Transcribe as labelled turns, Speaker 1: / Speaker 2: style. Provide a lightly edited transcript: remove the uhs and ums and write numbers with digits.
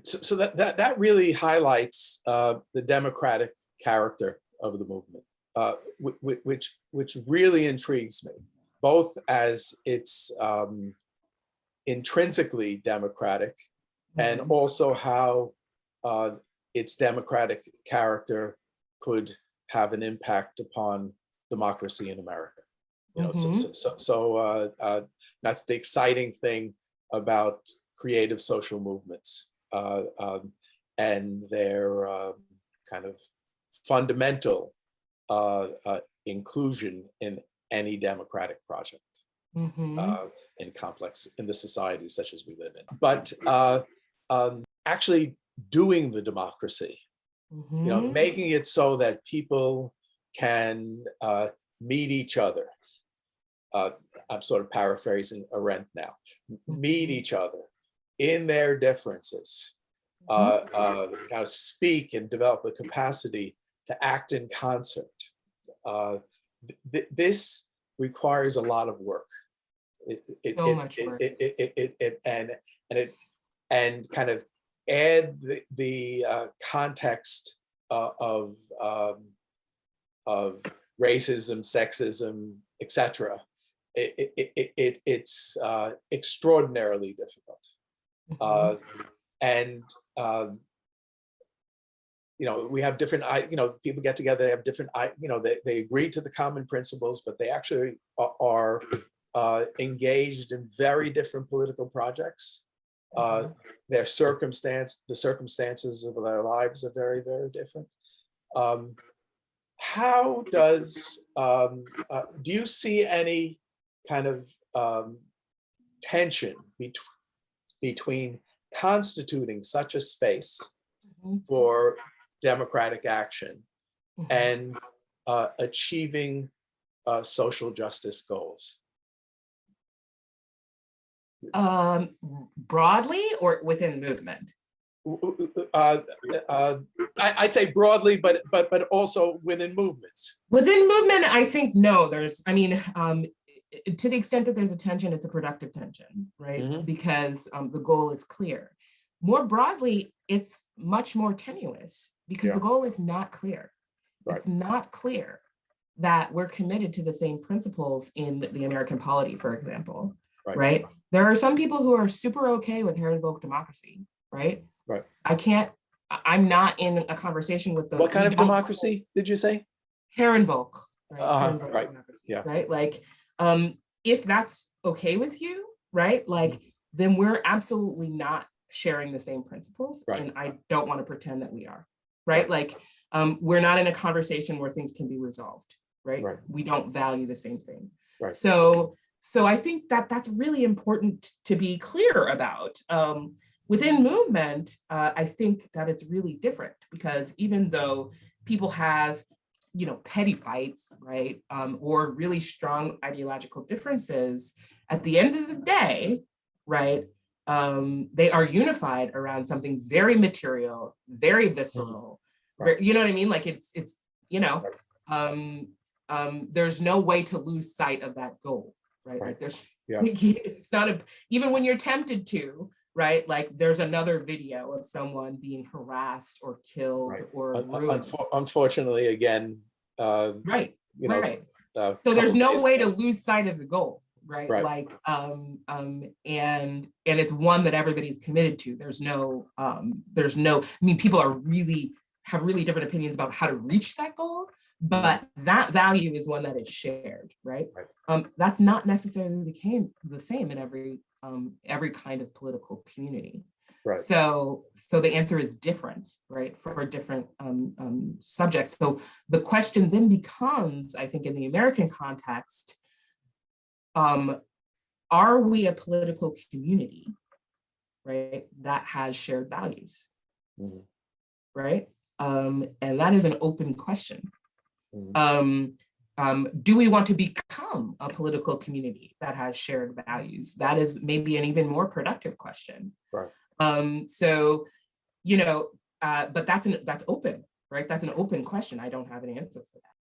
Speaker 1: so that really highlights the democratic character of the movement, which really intrigues me, both as it's intrinsically democratic, and also how its democratic character could have an impact upon democracy in America. You know, so that's the exciting thing about creative social movements and their kind of fundamental inclusion in any democratic project in the societies such as we live in. But actually doing the democracy, you know, making it so that people can meet each other. I'm sort of paraphrasing Arendt now. Meet each other in their differences, kind of speak and develop the capacity to act in concert. This requires a lot of work. And kind of add the context of racism, sexism, etc. It's extraordinarily difficult. And you know, we have different, you know, people get together, they have different, you know, they agree to the common principles, but they actually are engaged in very different political projects. The circumstances of their lives are very, very different. How does, do you see any kind of tension between constituting such a space for democratic action and achieving social justice goals?
Speaker 2: Broadly or within movement?
Speaker 1: I'd say broadly, but also within movements.
Speaker 2: Within movement, I think no. There's, I mean, to the extent that there's a tension, it's a productive tension, right? Because the goal is clear. More broadly, it's much more tenuous because the goal is not clear. It's not clear that we're committed to the same principles in the American polity, for example, right? There are some people who are super okay with hair-invoked democracy, right? I'm not in a conversation with the—
Speaker 1: What kind of democracy did you say?
Speaker 2: Hair-invoke,
Speaker 1: right?
Speaker 2: Right? Like, if that's okay with you, right? Like, then we're absolutely not sharing the same principles, and I don't want to pretend that we are, right? Like, we're not in a conversation where things can be resolved, right? We don't value the same thing. So I think that that's really important to be clear about. Within movement, I think that it's really different because even though people have, you know, petty fights, right, or really strong ideological differences, at the end of the day, right, they are unified around something very material, very visceral. You know what I mean? Like it's you know, there's no way to lose sight of that goal, right? Like there's, it's not even when you're tempted to, right? Like there's another video of someone being harassed or killed or ruined.
Speaker 1: Unfortunately, again, you know,
Speaker 2: so there's no way to lose sight of the goal, right? Like, and it's one that everybody's committed to. There's no, I mean, people have really different opinions about how to reach that goal, but that value is one that is shared, right? That's not necessarily the same in every kind of political community. So the answer is different, right, for different subjects. So the question then becomes, I think in the American context, are we a political community, right, that has shared values, right? And that is an open question. Do we want to become a political community that has shared values? That is maybe an even more productive question. So, you know, but that's open, right? That's an open question. I don't have an answer for that.